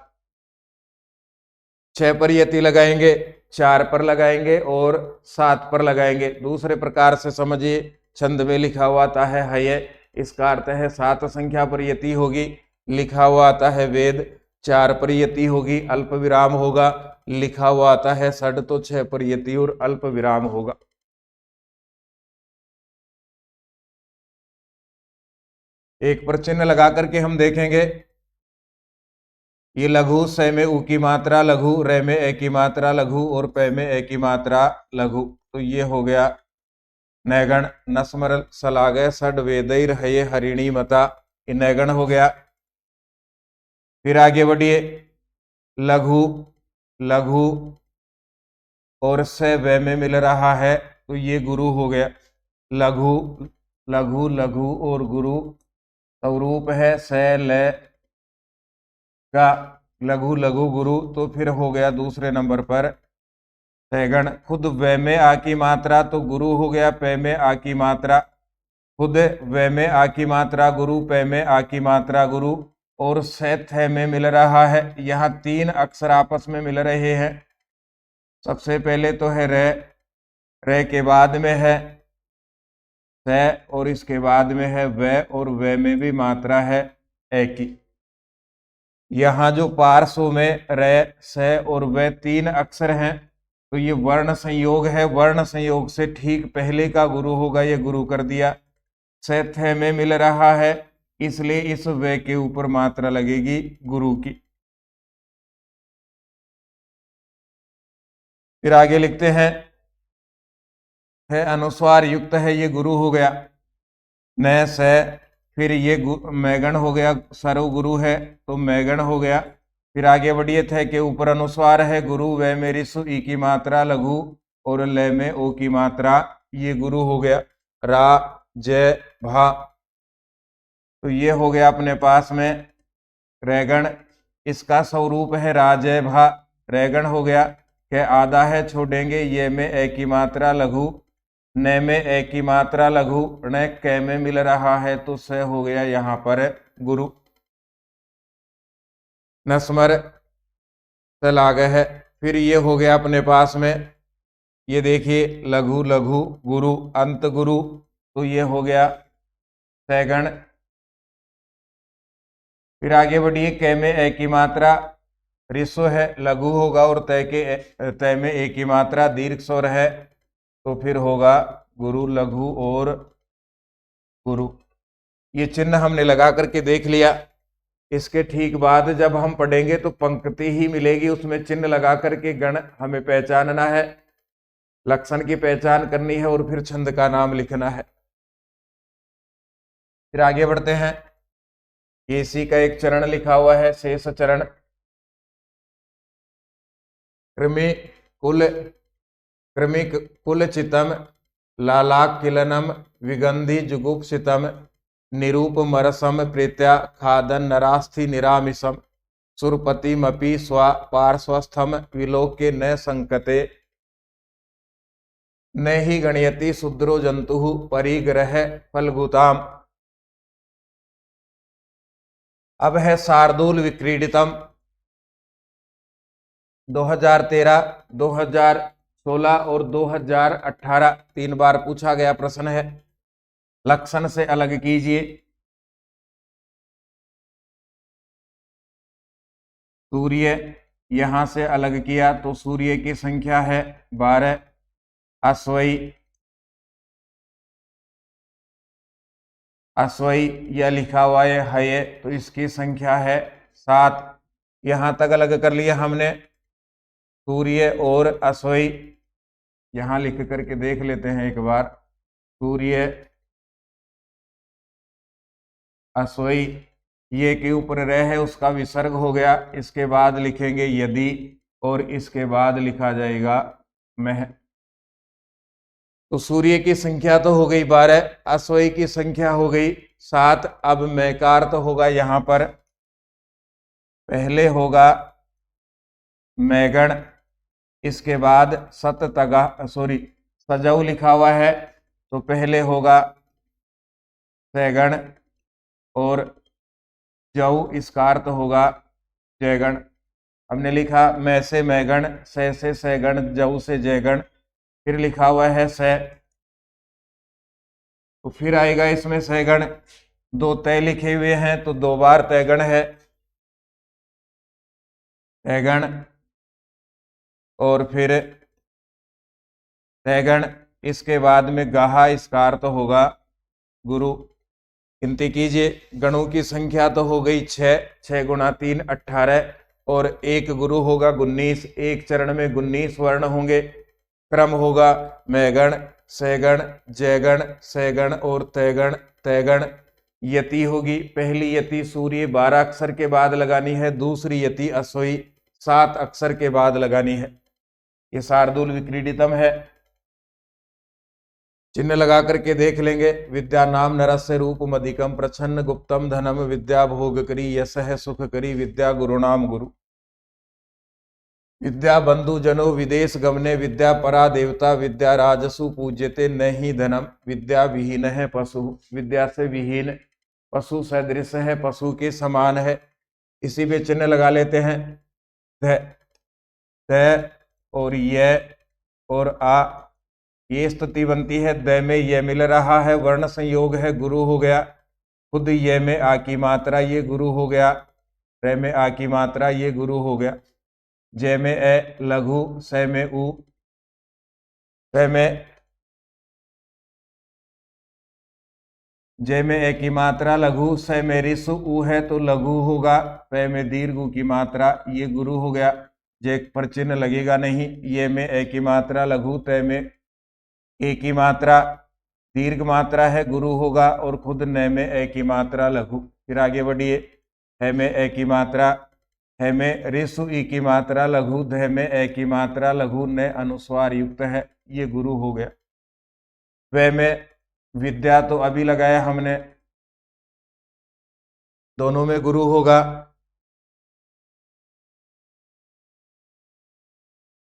6 पर यति लगाएंगे, 4 पर लगाएंगे और 7 पर लगाएंगे। दूसरे प्रकार से समझिए, छंद में लिखा हुआ आता है हय, इसका अर्थ है 7 संख्या पर यति होगी। लिखा हुआ आता है वेद, 4 पर यति होगी, अल्प विराम होगा। लिखा हुआ आता है षड, तो 6 पर यति और अल्प विराम होगा। एक पर चिन्ह लगा करके हम देखेंगे। ये लघु, से में ऊ की मात्रा लघु, रे में ए की मात्रा लघु और पे में ए की मात्रा लघु, तो ये हो गया नैगण। नस्मर सलागे षड वेदैर हये हरिणी मता, ये नैगण हो गया। फिर आगे बढ़िए, लघु लघु और से वे में मिल रहा है तो ये गुरु हो गया। लघु लघु लघु और गुरु स्वरूप है से ले का लघु लघु गुरु, तो फिर हो गया दूसरे नंबर पर सैगण। खुद वे में आ की मात्रा तो गुरु हो गया, पे में आ की मात्रा, खुद वे में आ की मात्रा गुरु, पे में आ की मात्रा गुरु, और से थे में मिल रहा है। यहाँ तीन अक्षर आपस में मिल रहे हैं। सबसे पहले तो है रे, रे के बाद में है से, और इसके बाद में है वे, और वे में भी मात्रा है ए की। यहाँ जो पार्श्व में रे से और वे तीन अक्षर हैं तो ये वर्ण संयोग है। वर्ण संयोग से ठीक पहले का गुरु होगा, ये गुरु कर दिया। से थे में मिल रहा है इसलिए इस वे के ऊपर मात्रा लगेगी गुरु की। फिर आगे लिखते हैं है अनुस्वार युक्त है, ये गुरु हो गया। न से फिर ये मैगण हो गया, सर्व गुरु है तो मैगण हो गया। फिर आगे बढ़िए थे के ऊपर अनुस्वार है गुरु, वे मेरी सु ई की मात्रा लघु और ले में ओ की मात्रा, ये गुरु हो गया। रा जय भा, तो ये हो गया अपने पास में रैगण। इसका स्वरूप है राजय भा, रैगण हो गया। के आधा है छोड़ेंगे, ये में ए की मात्रा लघु, न में ए की मात्रा लघु, न कै में मिल रहा है तो से हो गया यहाँ पर गुरु। नस्मर चल आ गए है। फिर ये हो गया अपने पास में, ये देखिए लघु लघु गुरु अंत गुरु, तो ये हो गया सैगण। फिर आगे बढ़िए कै में ए की मात्रा रिस्व है, लघु होगा और तय में ए की मात्रा दीर्घ स्वर है तो फिर होगा गुरु लघु और गुरु। ये चिन्ह हमने लगा करके देख लिया। इसके ठीक बाद जब हम पढ़ेंगे तो पंक्ति ही मिलेगी, उसमें चिन्ह लगा करके गण हमें पहचानना है, लक्षण की पहचान करनी है और फिर छंद का नाम लिखना है। फिर आगे बढ़ते हैं। इसी का एक चरण लिखा हुआ है, शेष चरण। कृमिक कुलचितम लालाक किलनम विगंधि जुगुप्सितम निरूपमरसम प्रीत्या खादन नरास्थि निरामिषम सुरपतिमपि स्वा पार्श्वस्थम विलोक्य न संकते न ही गणयति शुद्रो जंतु परिग्रह फलगुताम। अब है शार्दूल विक्रीडितम। 2013, 2016 और 2018 3 बार पूछा गया प्रश्न है। लक्षण से अलग कीजिए। सूर्य यहां से अलग किया तो सूर्य की संख्या है 12। अश्वई यह लिखा हुआ है तो इसकी संख्या है 7। यहां तक अलग कर लिया हमने। सूर्य और अश्वई यहां लिख करके देख लेते हैं एक बार। सूर्य अश्वई, ये के ऊपर रह है उसका विसर्ग हो गया। इसके बाद लिखेंगे यदि और इसके बाद लिखा जाएगा मह। तो सूर्य की संख्या तो हो गई 12, अश्वई की संख्या हो गई 7। अब मैकार तो होगा यहाँ पर, पहले होगा मैगण, इसके बाद सजऊ लिखा हुआ है तो पहले होगा सैगण और जऊ इसका अर्थ होगा जयगण। हमने लिखा मैं से मैगण, से सैगण, जऊ से जयगण। फिर लिखा हुआ है से, तो फिर आएगा इसमें सैगण। 2 तय लिखे हुए हैं तो 2 बार तैगण है, तैगण और फिर तैगण। इसके बाद में गाहा इसका अर्थ होगा गुरु। गिनती कीजिए, गणों की संख्या तो हो गई 6, 6 गुणा 3 18 और एक गुरु होगा 19। एक चरण में 19 वर्ण होंगे। क्रम होगा मैगण, सैगण, जयगण, सैगण और तैगण, तैगण। यति होगी, पहली यति सूर्य 12 अक्षर के बाद लगानी है, दूसरी यति अश्वई 7 अक्षर के बाद लगानी है। ये शार्दूल विक्रीडितम है। चिन्ह लगा करके देख लेंगे। विद्या नाम नरस्य रूपम अधिकम प्रच्छन्न गुप्तम धनम विद्या भोग करी यश है सुख करी विद्या गुरु नाम गुरु। विद्या बंधु जनो विदेश गमने विद्या परा देवता विद्या राजसु पूज्यते नहीं धनम विद्या विहीन है पशु। विद्या से विहीन पशु सदृश है, पशु के समान है। इसी पे चिन्ह लगा लेते हैं। द और ये और आ, ये स्तुति बनती है। द में ये मिल रहा है, वर्ण संयोग है, गुरु हो गया। खुद ये में आ की मात्रा, ये गुरु हो गया। रे में आ की मात्रा, ये गुरु हो गया। जय में ए लघु, स में उ, स में जय में ए की मात्रा लघु, स में रिसु उ है तो लघु होगा। प में दीर्घ उ की मात्रा, ये गुरु हो गया। जय पर चिन्ह लगेगा नहीं। ये में ए की मात्रा लघु, त में ए की मात्रा दीर्घ मात्रा है, गुरु होगा। और खुद न में ए की मात्रा लघु। फिर आगे बढ़िए। है में ए की मात्रा, है में रिसु ई की मात्रा लघु, ध में ए की मात्रा लघु, न अनुस्वार युक्त है, ये गुरु हो गया। व में विद्या तो अभी लगाया हमने, दोनों में गुरु होगा।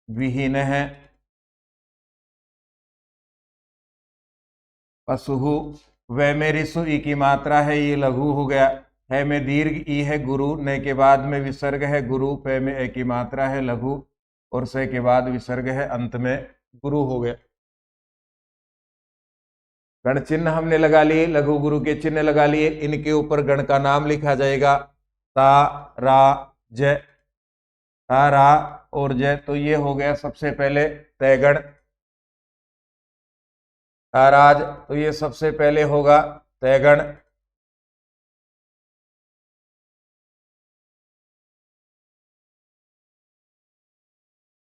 विहीन है पशुहु। व में रिसु ई की मात्रा है, ये लघु हो गया। है में दीर्घ ई है, गुरु। न के बाद में विसर्ग है, गुरु। प में ए की मात्रा है, लघु। और से के बाद विसर्ग है, अंत में गुरु हो गया। गण चिन्ह हमने लगा लिए, लघु गुरु के चिन्ह लगा लिए। इनके ऊपर गण का नाम लिखा जाएगा। ता रा जय, ता रा और जय। तो ये हो गया सबसे पहले तयगण। ताराज, तो ये सबसे पहले होगा तयगण।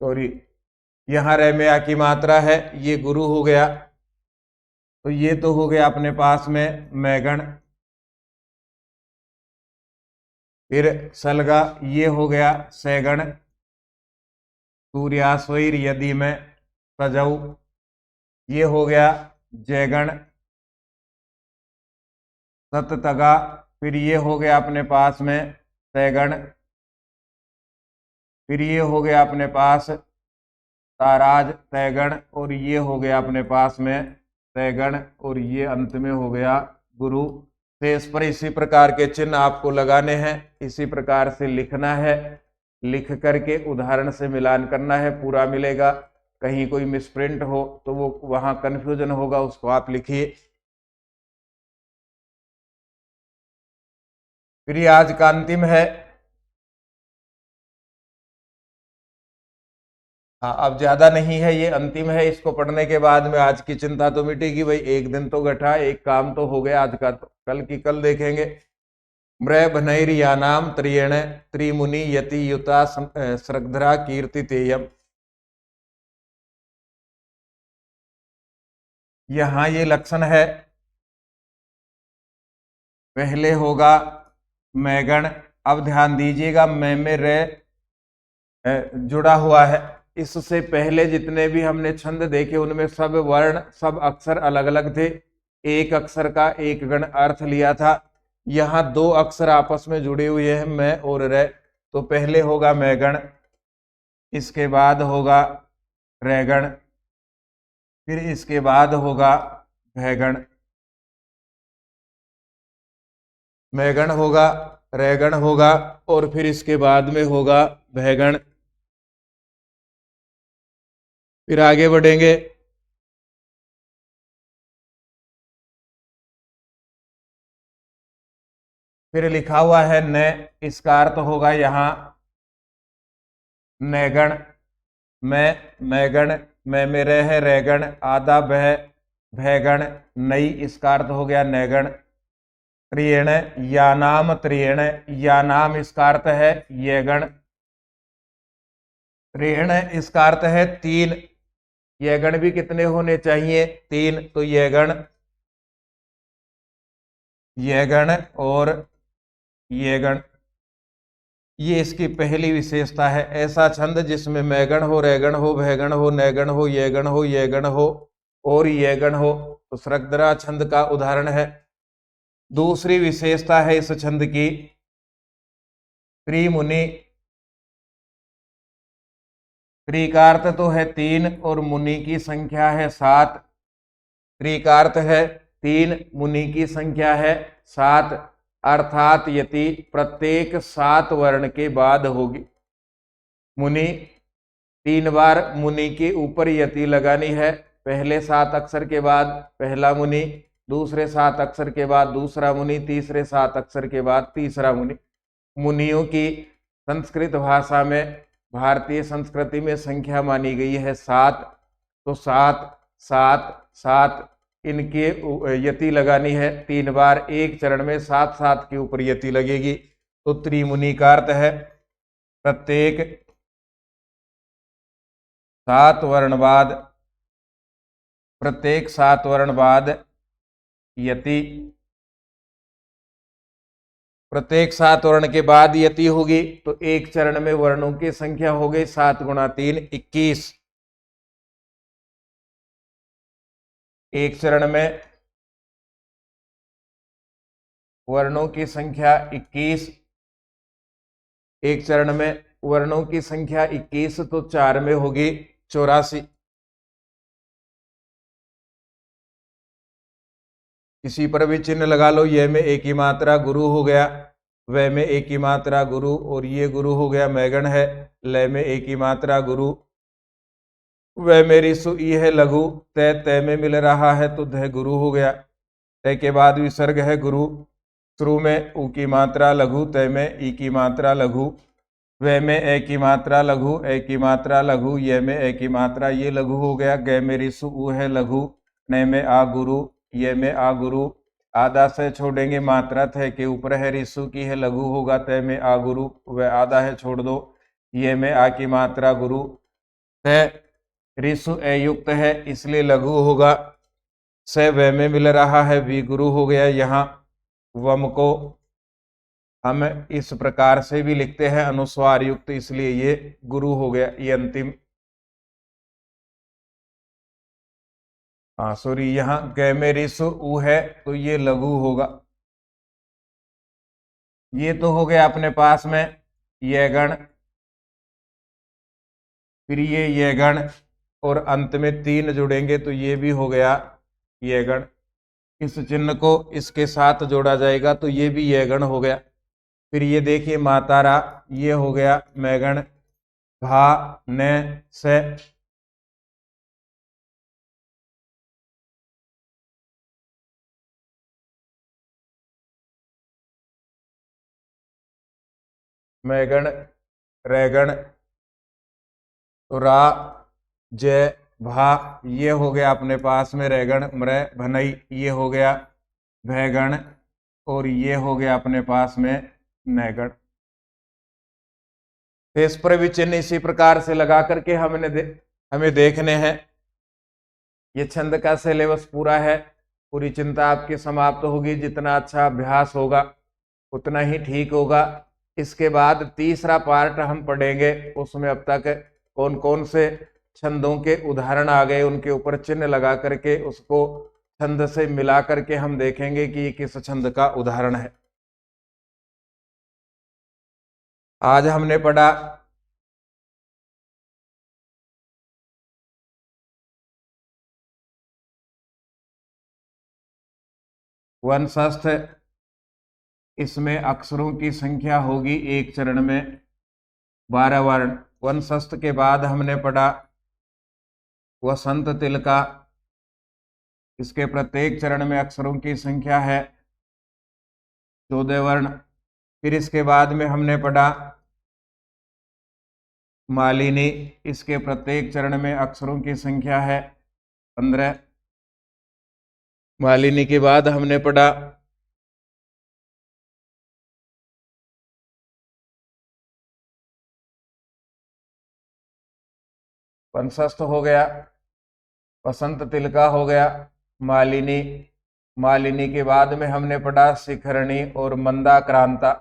सॉरी, यहां रे में आ की मात्रा है, ये गुरु हो गया। तो ये तो हो गया अपने पास में मैगण। फिर सलगा, ये हो गया सैगण। सूर्यास्वैर यदि में सजऊ, ये हो गया जयगण। सततगा, फिर ये हो गया अपने पास में सैगण। फिर ये हो गया अपने पास ताराज तैगण। और ये हो गया अपने पास में तैगण। और ये अंत में हो गया गुरु। शेष पर इसी प्रकार के चिन्ह आपको लगाने हैं, इसी प्रकार से लिखना है। लिख करके उदाहरण से मिलान करना है, पूरा मिलेगा। कहीं कोई मिसप्रिंट हो तो वो वहां कंफ्यूजन होगा, उसको आप लिखिए। फिर ये आज का अंतिम है। हाँ, अब ज्यादा नहीं है, ये अंतिम है। इसको पढ़ने के बाद में आज की चिंता तो मिटेगी। भाई एक दिन तो घटा, एक काम तो हो गया आज का। तो कल की कल देखेंगे। मृ भनैर्यानाम त्रियण त्रिमुनि यति युता श्रद्धरा कीर्ति तेयम। यहां ये लक्षण है। पहले होगा मैगण। अब ध्यान दीजिएगा, मैं में रे जुड़ा हुआ है। इससे पहले जितने भी हमने छंद देखे उनमें सब वर्ण सब अक्षर अलग अलग थे। एक अक्षर का एक गण अर्थ लिया था। यहाँ दो अक्षर आपस में जुड़े हुए हैं, मैं और रे। तो पहले होगा मैगण, इसके बाद होगा रैगण, फिर इसके बाद होगा भैगण। मैगण होगा, रैगण होगा और फिर इसके बाद में होगा भैगण। फिर आगे बढ़ेंगे। फिर लिखा हुआ है न, इसका अर्थ होगा यहां नैगण। मैगण, मैं मेरे है रैगण, आधा बह भैगण, नई, इसका अर्थ हो गया नैगण। त्रियण या नाम त्रियण, या नाम इसका अर्थ है ये गण। त्रियण इसका अर्थ है तीन। ये गण भी कितने होने चाहिए? तीन। तो ये गण, ये गण और ये गण। ये इसकी पहली विशेषता है। ऐसा छंद जिसमें मैगण हो, रैगण हो, भैगण हो, नैगण हो, ये गण हो, ये गण हो और ये गण हो, तो सृग्धरा छंद का उदाहरण है। दूसरी विशेषता है इस छंद की त्रिमुनि। त्रि का अर्थ तो है 3 और मुनि की संख्या है 7। त्रि का अर्थ है 3, मुनि की संख्या है 7, अर्थात यति प्रत्येक 7 वर्ण के बाद होगी। मुनि 3 बार मुनि के ऊपर यति लगानी है। पहले 7 अक्षर के बाद पहला मुनि, दूसरे 7 अक्षर के बाद दूसरा मुनि, तीसरे 7 अक्षर के बाद तीसरा मुनि। मुनियों की संस्कृत भाषा में, भारतीय संस्कृति में संख्या मानी गई है 7। तो 7 7 7 इनके यति लगानी है 3 बार, एक चरण में 7 7 के ऊपर यति लगेगी। तो त्रिमुनि का अर्थ है प्रत्येक 7 वर्ण बाद, प्रत्येक 7 वर्ण बाद यति, प्रत्येक 7 वर्ण के बाद यति होगी। तो एक चरण में वर्णों की संख्या हो गई 7 गुणा 3 21। एक चरण में वर्णों की संख्या 21, एक चरण में वर्णों की संख्या 21, तो 4 में होगी 84। किसी पर भी चिन्ह लगा लो। यह में एक ही मात्रा गुरु हो गया, वह में एक ही मात्रा गुरु, और ये गुरु हो गया मैगण है। लय में एक ही मात्रा गुरु, वह मेरी सु ई है लघु, तय तय में मिल रहा है तो ध गुरु हो गया। तय के बाद विसर्ग है गुरु, शुरू में उ की मात्रा लघु, तय में ई की मात्रा लघु, वह में ए की मात्रा लघु, ए की मात्रा लघु, ये में ए की मात्रा ये लघु हो गया। गय में रिसु उ है लघु, नय में आ गुरु, ये में आ गुरु। आधा से छोड़ेंगे, मात्रा थ के ऊपर है, रिसु की है लघु होगा, तय में आ गुरु, वह आधा है छोड़ दो, ये में आ की मात्रा गुरु, तय रिसु ए युक्त है इसलिए लघु होगा। स व में मिल रहा है, वी गुरु हो गया। यहाँ वम को हम इस प्रकार से भी लिखते हैं अनुस्वार युक्त, इसलिए ये गुरु हो गया। ये अंतिम, हाँ सॉरी, यहाँ ग में रिसु उ है तो ये लघु होगा। ये तो हो गया अपने पास में ये गण, फिर ये गण, और अंत में 3 जुड़ेंगे तो ये भी हो गया ये गण। इस चिन्ह को इसके साथ जोड़ा जाएगा तो ये भी ये गण हो गया। फिर ये देखिए मातारा, ये हो गया मैगण, भा न से, मैगण, रैगण, रा जय भा, ये हो गया अपने पास में रैगण, मृ भनई, ये हो गया भैगण, और ये हो गया अपने पास में नैगण। इस पर भी चिन्ह इसी प्रकार से लगा करके हमें देखने हैं। ये छंद का सिलेबस पूरा है, पूरी चिंता आपकी समाप्त होगी। जितना अच्छा अभ्यास होगा उतना ही ठीक होगा। इसके बाद तीसरा पार्ट हम पढ़ेंगे, उसमें अब तक कौन कौन से छंदों के उदाहरण आ गए, उनके ऊपर चिन्ह लगा करके उसको छंद से मिला करके हम देखेंगे कि ये किस छंद का उदाहरण है। आज हमने पढ़ा वनशस्थ, इसमें अक्षरों की संख्या होगी एक चरण में 12 वर्ण। वनशस्थ के बाद हमने पढ़ा वसंत तिलका, इसके प्रत्येक चरण में अक्षरों की संख्या है 14 वर्ण। फिर इसके बाद में हमने पढ़ा मालिनी, इसके प्रत्येक चरण में अक्षरों की संख्या है 15। मालिनी के बाद हमने पढ़ा वनशस्थ हो गया, वसंत तिलका हो गया, मालिनी। मालिनी के बाद में हमने पढ़ा शिखरणी और मंदाक्रांता।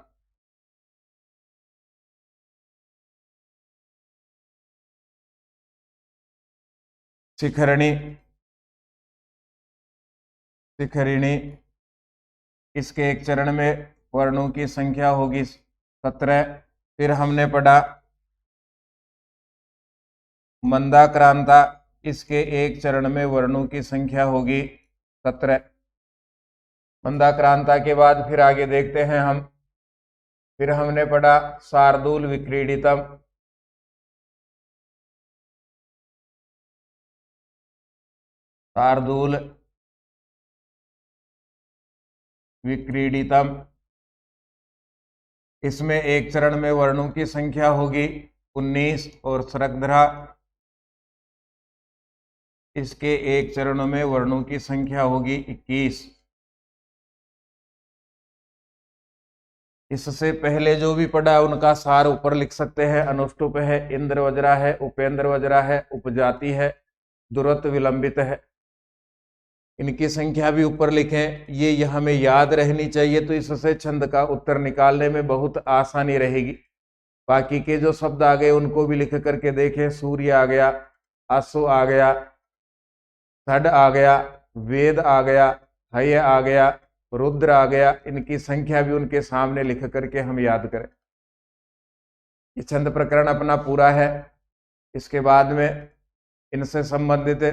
शिखरिणी, शिखरिणी, इसके एक चरण में वर्णों की संख्या होगी 17। फिर हमने पढ़ा मंदाक्रांता, इसके एक चरण में वर्णों की संख्या होगी 17। मंदाक्रांता के बाद फिर आगे देखते हैं हम। फिर हमने पढ़ा शार्दूल विक्रीडितम, शार्दूल विक्रीडितम, इसमें एक चरण में वर्णों की संख्या होगी 19। और शरकधरा, इसके एक चरण में वर्णों की संख्या होगी 21। इससे पहले जो भी पढ़ा है उनका सार ऊपर लिख सकते हैं। अनुष्टुप है, इंद्र वज्रा है, उपेंद्र वज्रा है, उपजाति है, दुरत विलंबित है, इनकी संख्या भी ऊपर लिखें। ये हमें याद रहनी चाहिए, तो इससे छंद का उत्तर निकालने में बहुत आसानी रहेगी। बाकी के जो शब्द आ गए उनको भी लिख करके देखें। सूर्य आ गया, आसु आ गया, षड आ गया, वेद आ गया, हय आ गया, रुद्र आ गया, इनकी संख्या भी उनके सामने लिख करके हम याद करें। ये छंद प्रकरण अपना पूरा है। इसके बाद में इनसे संबंधित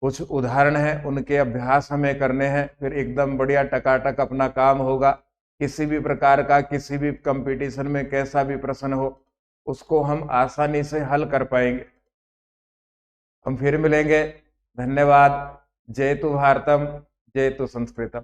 कुछ उदाहरण हैं, उनके अभ्यास हमें करने हैं। फिर एकदम बढ़िया टकाटक अपना काम होगा। किसी भी प्रकार का किसी भी कंपटीशन में कैसा भी प्रश्न हो उसको हम आसानी से हल कर पाएंगे। हम फिर मिलेंगे। धन्यवाद। जय तु भारतम, जय तु संस्कृतम।